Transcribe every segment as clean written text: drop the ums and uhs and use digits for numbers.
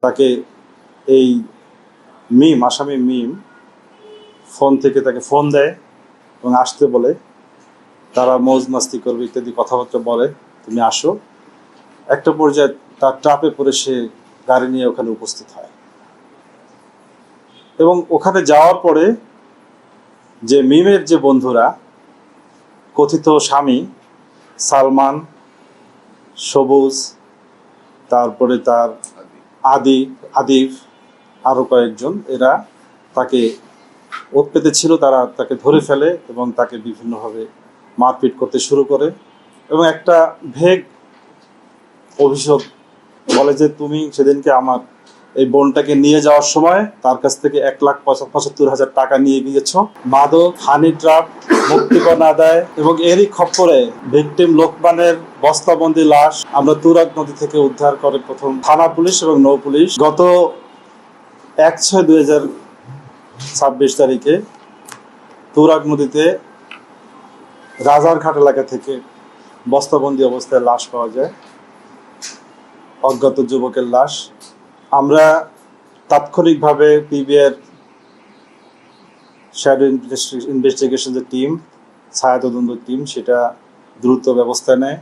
তাকে এই আসামি মিম ফোন থেকে তাকে ফোন দেয় এবং আসতে বলে, তারা মৌজ মাস্তি করবে ইত্যাদি কথাবার্তা বলে, তুমি আসো। একটা পর্যায়ে তার ট্রাপে পড়ে সে গাড়ি নিয়ে ওখানে উপস্থিত হয় এবং ওখানে যাওয়ার পরে যে মিমের যে বন্ধুরা, কথিত স্বামী সালমান, সবুজ, তারপরে তার আদিফ, আরও কয়েকজন, এরা তাকে ওত পেতে ছিল, তারা তাকে ধরে ফেলে এবং তাকে বিভিন্নভাবে মারপিট করতে শুরু করে এবং একটা ভেগ অভিযোগ বলে যে তুমি সেদিনকে আমার এই বোনটাকে নিয়ে যাওয়ার সময় তার কাছ থেকে 1,75,000 টাকা নিয়ে গিয়েছ, মাদক, হানি ট্রাপ, মুক্তিপণ আদায়, এবং এরই খপ্পরে ভিকটিম লোকমানের বস্তাবন্দি লাশ আমরা তুরাগ নদী থেকে উদ্ধার করে প্রথম থানা পুলিশ এবং নৌ পুলিশ। গত 1/6/2026 তারিখে তুরাগ নদীতে রাজারঘাট এলাকা থেকে বস্তাবন্দি অবস্থায় লাশ পাওয়া যায়, অজ্ঞাত যুবকের লাশ। আমরা তাৎক্ষণিকভাবে পিবিআর শ্যাডো ইনভেস্টিগেশন যে টিম, ছায়া তদন্ত টিম, সেটা দ্রুত ব্যবস্থা নেয়।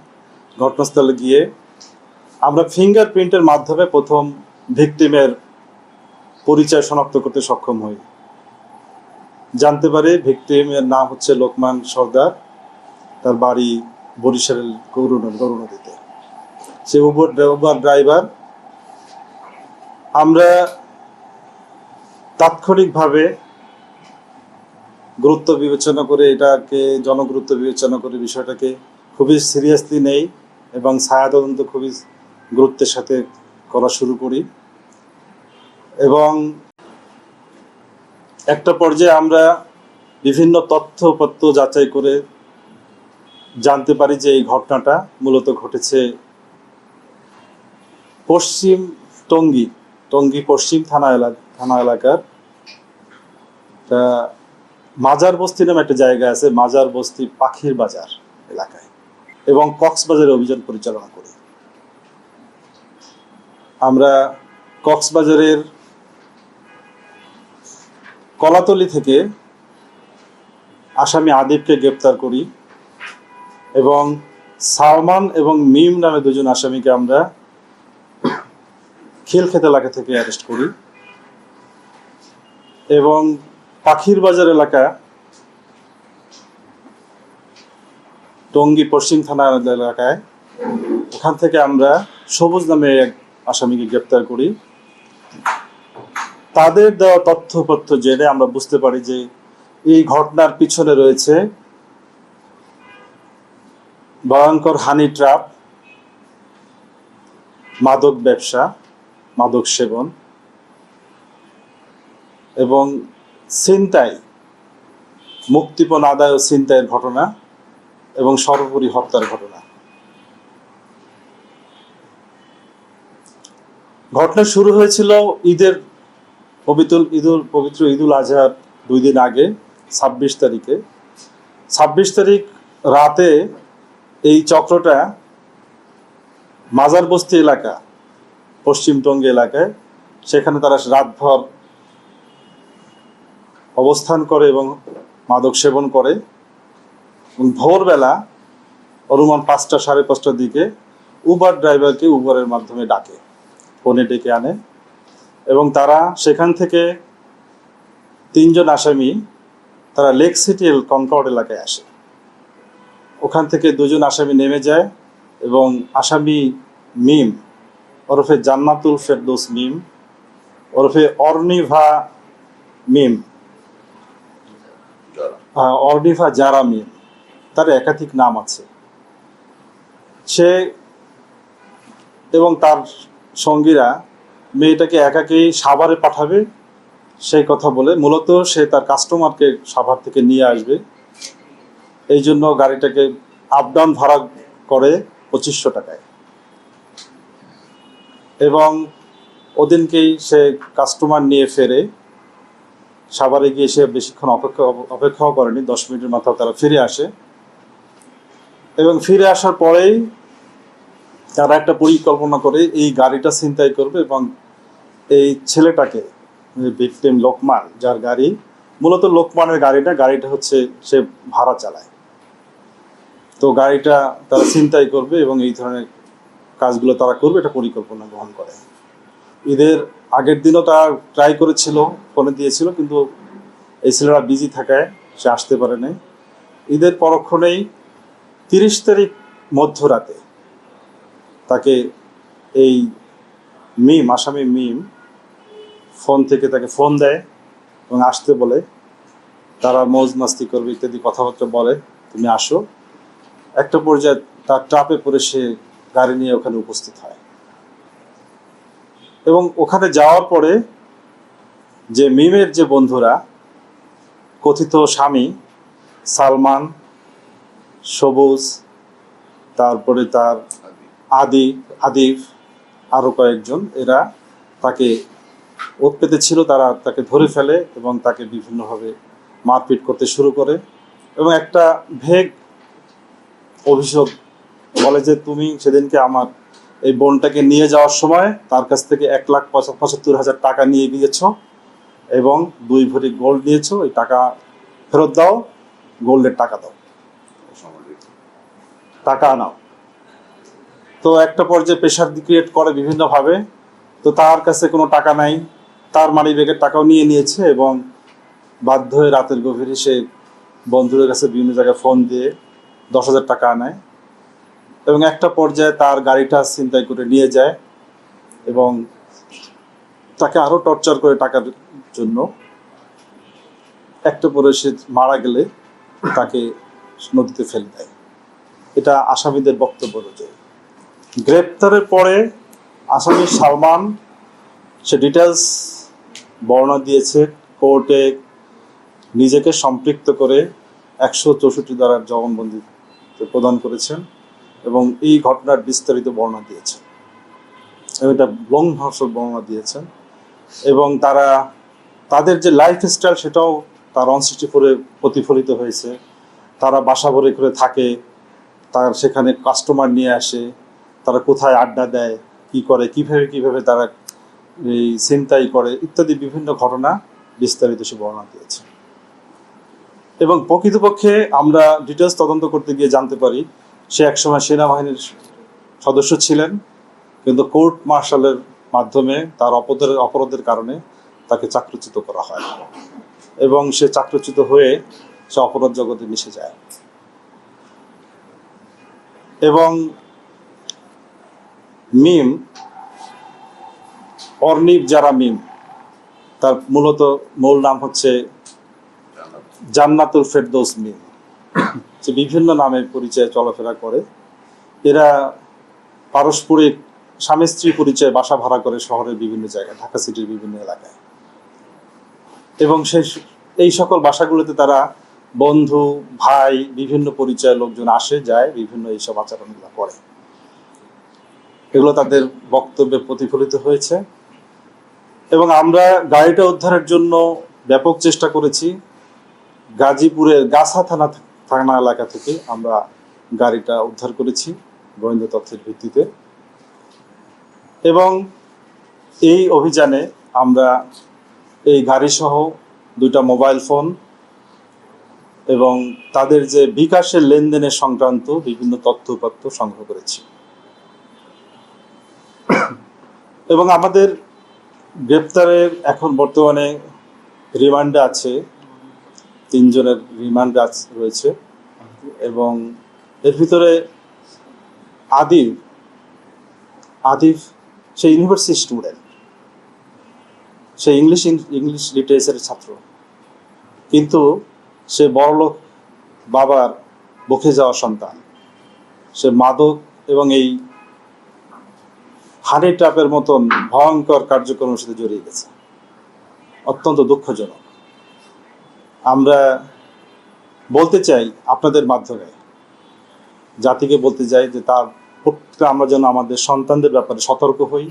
ঘটনাস্থলে গিয়ে আমরা ফিঙ্গারপ্রিন্টের মাধ্যমে প্রথম ভিকটিমের পরিচয় শনাক্ত করতে সক্ষম হই। জানতে পারি ভিকটিমের নাম হচ্ছে লোকমান সর্দার, তার বাড়ি বরিশালের গরু নদীতে, সে উবার ড্রাইভার। আমরা তাৎক্ষণিকভাবে গুরুত্ব বিবেচনা করে, এটাকে জনগুরুত্ব বিবেচনা করে বিষয়টাকে খুবই সিরিয়াসলি নেই এবং ছায়া তদন্ত খুবই গুরুত্বের সাথে করা শুরু করি এবং একটা পর্যায়ে আমরা বিভিন্ন তথ্যপত্র যাচাই করে জানতে পারি যে এই ঘটনাটা মূলত ঘটেছে পশ্চিম টঙ্গী পশ্চিম থানা এলাকার মাজার বস্তি নামে একটা জায়গা আছে, মাজার বস্তি পাখির বাজার এলাকায়, এবং কক্সবাজারে অভিযান পরিচালনা করি। আমরা কক্সবাজারের কলাতলি থেকে আসামি আদিবকে গ্রেপ্তার করি এবং সালমান এবং মিম নামে দুজন আসামিকে আমরা খিলক্ষেত এলাকা থেকে অ্যারেস্ট করি এবং পাখির বাজার এলাকা টঙ্গী পশ্চিম থানা এলাকায়, ওখান থেকে আমরা সবুজ নামে এক আসামিকে গ্রেপ্তার করি। তাদের দেওয়া তথ্যপত্র জেনে আমরা বুঝতে পারি যে এই ঘটনার পিছনে রয়েছে ভয়ঙ্কর হানি ট্রাপ, মাদক ব্যবসা, মাদক সেবন এবং ছিনতাই, মুক্তিপণ আদায় ও ছিনতাইয়ের ঘটনা এবং সর্বোপরি হত্যার ঘটনা। ঘটনা শুরু হয়েছিল পবিত্র ঈদুল আজহার 2 দিন আগে, 26 তারিখে। 26 তারিখ রাতে এই চক্রটা মাজার বস্তি এলাকা, পশ্চিম টঙ্গী এলাকায়, সেখানে তারা রাতভর অবস্থান করে এবং মাদক সেবন করে এবং ভোরবেলা অনুমান 5টা 5:30টার দিকে উবার ড্রাইভারকে উবারের মাধ্যমে ডাকে, ফোনে ডেকে আনে এবং তারা সেখান থেকে 3 জন আসামি তারা লেক সিটি কনকর্ড এলাকায় আসে। ওখান থেকে 2 জন আসামি নেমে যায় এবং আসামি মিম ওরফে জান্নাতুল ফেরদৌস মিম ওরফে অর্নিভা জারা মিম, তার একাধিক নাম আছে, সে এবং তার সঙ্গীরা মেয়েটাকে একাকেই সাভারে পাঠাবে সেই কথা বলে, মূলত সে তার কাস্টমারকে সাভার থেকে নিয়ে আসবে, এই জন্য গাড়িটাকে আপ ডাউন ভাড়া করে 2500 টাকায় এবং ওদিনকেই সে কাস্টমার নিয়ে ফেরে। সাভারে গিয়ে সে বেশিক্ষণ অপেক্ষাও করেনি, 10 মিনিটের মাথায় তারা ফিরে আসে এবং ফিরে আসার পরেই তারা একটা পরিকল্পনা করে এই গাড়িটা ছিনতাই করবে এবং এই ছেলেটাকে, ভিকটিম লোকমান, যার গাড়ি মূলত লোকমানের গাড়িটা হচ্ছে সে ভাড়া চালায়। তো গাড়িটা তারা ছিনতাই করবে এবং এই ধরনের কাজগুলো তারা করবে, এটা পরিকল্পনা গ্রহণ করে। ঈদের আগের দিনও তারা ট্রাই করেছিল, ফোনে দিয়েছিল, কিন্তু এই ছেলেরা বিজি থাকায় সে আসতে পারে নাই। ঈদের পরক্ষণেই 30 তারিখ মধ্যরাতে তাকে এই আসামি মিম ফোন থেকে তাকে ফোন দেয় এবং আসতে বলে। তারা মৌজ মাস্তি করবে ইত্যাদি কথাবার্তা বলে, তুমি আসো। একটা পর্যায়ে তার ট্রাপে পড়ে সে গাড়ি নিয়ে ওখানে উপস্থিত হয় এবং ওখানে যাওয়ার পরে যে মিমের যে বন্ধুরা, কথিত স্বামী সালমান, সবুজ, তারপরে তার আদিফ, আরও কয়েকজন, এরা তাকে ওত পেতে ছিল। তারা তাকে ধরে ফেলে এবং তাকে বিভিন্নভাবে মারপিট করতে শুরু করে এবং একটা ভেগ অভিযোগ বলে যে তুমি সেদিনকে আমার এই বোনটাকে নিয়ে যাওয়ার সময় তার কাছ থেকে 1,75,000 টাকা নিয়ে গিয়েছ এবং 2 ভরি গোল্ড নিয়েছো, এই টাকা ফেরত দাও, গোল্ডের টাকা দাও, টাকা আনাও। তো একটা পর্যায়ে প্রেশার ক্রিয়েট করে বিভিন্নভাবে। তো তার কাছে কোনো টাকা নাই, তার মানি ব্যাগের টাকাও নিয়ে নিয়েছে এবং বাধ্য হয়ে রাতের গভীরে সে বন্ধুদের কাছে বিভিন্ন জায়গায় ফোন দিয়ে 10,000 টাকা আনায় এবং একটা পর্যায়ে তার গাড়িটা ছিনতাই করে নিয়ে যায় এবং তাকে আরও টর্চার করে টাকার জন্য। একটা পরে সে মারা গেলে তাকে নদীতে ফেলে দেয়। এটা আসামিদের বক্তব্য অনুযায়ী। গ্রেপ্তারের পরে আসামি সালমান সে ডিটেলস বর্ণনা দিয়েছে, কোর্টে নিজেকে সম্পৃক্ত করে 164 ধারার জবানবন্দি প্রদান করেছেন এবং এই ঘটনার বিস্তারিত বর্ণনা দিয়েছেন এবং এটা লং ভার্সন বর্ণনা দিয়েছেন এবং তাদের যে লাইফস্টাইল সেটাও তার অন64-এ প্রতিফলিত হয়েছে। তারা বাসা ভরে করে থাকে, তার সেখানে কাস্টমার নিয়ে আসে, তারা কোথায় আড্ডা দেয়, কি করে, কিভাবে তারা এই ছিনতাই করে ইত্যাদি বিভিন্ন ঘটনা বিস্তারিত সে বর্ণনা দিয়েছে। এবং প্রকৃতপক্ষে আমরা ডিটেলস তদন্ত করতে গিয়ে জানতে পারি সে একসময় সেনাবাহিনীর সদস্য ছিলেন, কিন্তু কোর্ট মার্শালের মাধ্যমে তার অপরাধের কারণে তাকে চাকরিচ্যুত করা হয় এবং সে চাকরিচ্যুত হয়ে সে অপরাধ জগতে মিশে যায়। এবং মিম অর্নিব যারা মিম, তার মূল নাম হচ্ছে জান্নাতুল ফেরদৌস মিম, যে বিভিন্ন নামে পরিচয় চলাফেরা করে। এরা পারস্পরিক স্বামী স্ত্রী পরিচয় বাসা ভাড়া করে শহরের বিভিন্ন জায়গায়, ঢাকা সিটির বিভিন্ন এলাকায়। এবং এই সকল বাসাগুলোতে তারা বন্ধু, ভাই, বিভিন্ন পরিচয়ের লোকজন আসে যায়, বিভিন্ন এইসব আচরণগুলো করে। এগুলো তাদের বক্তব্যে প্রতিফলিত হয়েছে এবং আমরা গাড়িটা উদ্ধারের জন্য ব্যাপক চেষ্টা করেছি। গাজীপুরের গাছা থানা এলাকা থেকে আমরা গাড়িটা উদ্ধার করেছি গোয়েন্দা তথ্যের ভিত্তিতে এবং এই অভিযানে আমরা এই গাড়িসহ 2টা মোবাইল ফোন এবং তাদের যে বিকাশের লেনদেনের সংক্রান্ত বিভিন্ন তথ্যপত্র সংগ্রহ করেছি এবং আমাদের গ্রেপ্তারের এখন বর্তমানে রিমান্ডে আছে 3 জনের রিমান্ডে রয়েছে এবং এর ভিতরে আদিফ সে ইউনিভার্সিটি স্টুডেন্ট, সে ইংলিশ লিটারেচারের ছাত্র, কিন্তু সে বড়লোক বাবার বকে যাওয়া সন্তান। সে মাদক এবং এই হানি ট্র্যাপের মতন ভয়ঙ্কর কার্যক্রমের সাথে জড়িয়ে গেছে, অত্যন্ত দুঃখজনক। আমরা বলতে চাই আপনাদের মাধ্যমে, জাতিকে বলতে চাই যে আমরা যেন আমাদের সন্তানদের ব্যাপারে সতর্ক হই।